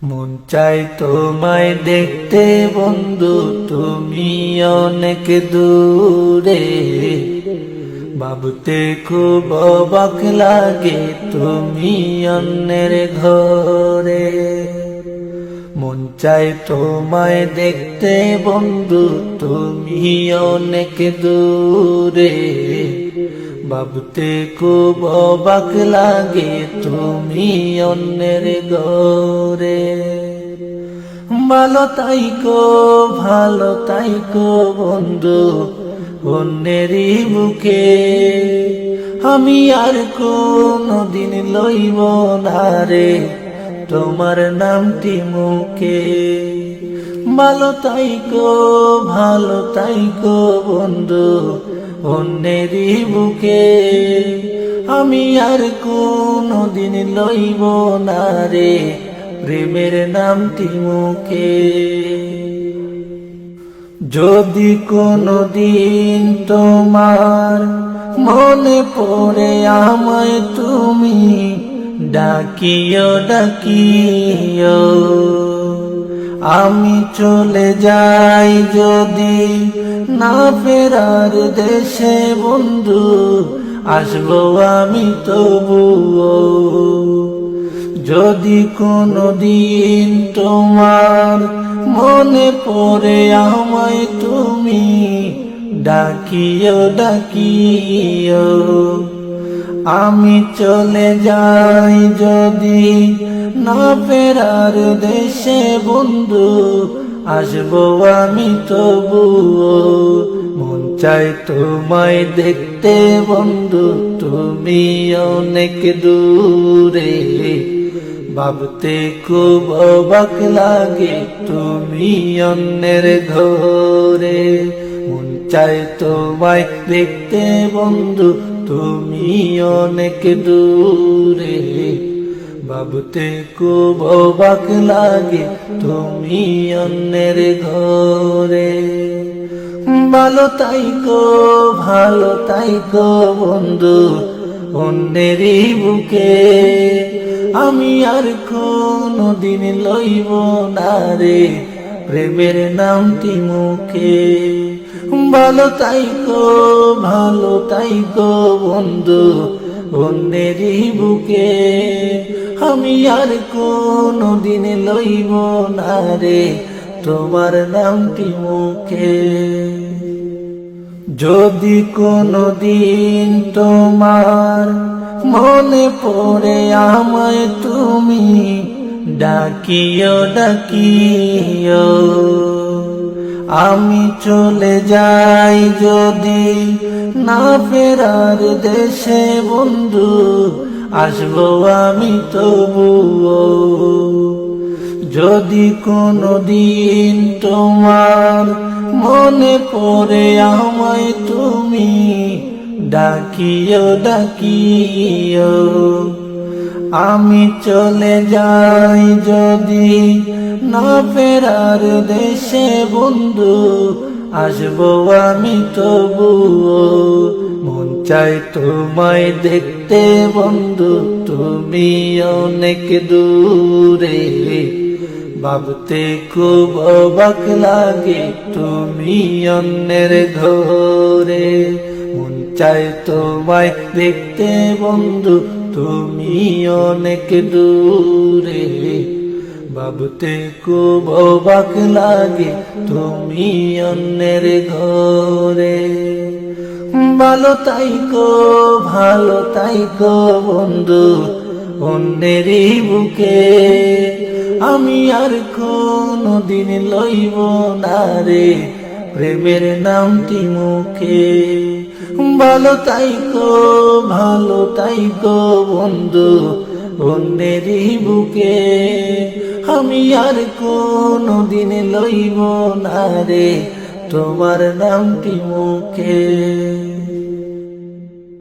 মন চাই তোমায় দেখতে বন্ধু, তুমি অনেক দূরে। ভাবতে খুব অবাক লাগে, তুমি অন্যের ঘরে। মন চাই তোমায় দেখতে বন্ধু, তুমি অনেক দূরে। ভাবতে খুব অবাক লাগে, তুমি অন্যের ঘরে। ভালো তাইকো বন্ধু, অন্যেরই বুকে। আমি আর কোনদিন লইব না রে তোমার নামটি মুখে। ভালো তাইকো বন্ধু, অন্যেরই বুকে। আমি আর কোনদিন লইব না রে প্রেমের নামটি মুখে। যদি কোনদিন তোমার মনে পড়ে আমায় তুমি ডাকিও, আমি চলে যাই যদি না ফেরার দেশে বন্ধু, আসবো আমি তবুও। যদি কোনদিন তোমার মনে পড়ে আমায় তুমি ডাকিও, আমি চলে যাই যদি না ফেরার দেশে বন্ধু, আসবো আমি তবুও। মন চাই তোমায় দেখতে বন্ধু, তুমি অনেক দূরে। ভাবতে খুব অবাক লাগে, তুমি অন্যের ঘরে। মন চাই তোমায় দেখতে বন্ধু, তুমি অনেক দূরে। ভাবতে খুব অবাক লাগে, তুমি অন্যের ঘরে। ভালো তাইকো বন্ধু, অন্যেরই বুকে। আমি আর কোনদিন লইব না রে প্রেমের নামটি মুখে। ভালো তাইকো বন্ধু, অন্যেরই বুকে। আমি আর কোনদিন লইব না রে তোমার নামটি মুখে। যদি কোনদিন তোমার মনে পড়ে আমায় তুমি ডাকিও, আমি চলে যাই যদি না ফেরার দেশে বন্ধু, আসবো আমি তবুও। যদি কোনদিন তোমার মনে পড়ে আমায় তুমি ডাকিও, আমি চলে যাই যদি না ফেরার দেশে বন্ধু, আসবো আমি তবুও। মন চাই তোমায় দেখতে বন্ধু, তুমি অনেক দূরে। ভাবতে খুব অবাক লাগে, তুমি অন্যের ঘরে। মন চাই তোমায় দেখতে বন্ধু, তুমি অনেক দূরে। ভাবতে খুব অবাক লাগে, তুমি অন্যের ঘরে। ভালো তাইকো বন্ধু, অন্যেরই বুকে। আমি আর কোনদিন লইব না রে প্রেমের নামটি মুখে। ভালো তাইকো বন্ধু, অন্যেরই বুকে। আমি আর কোনদিন লইব না রে তোমার নামটি মুখে।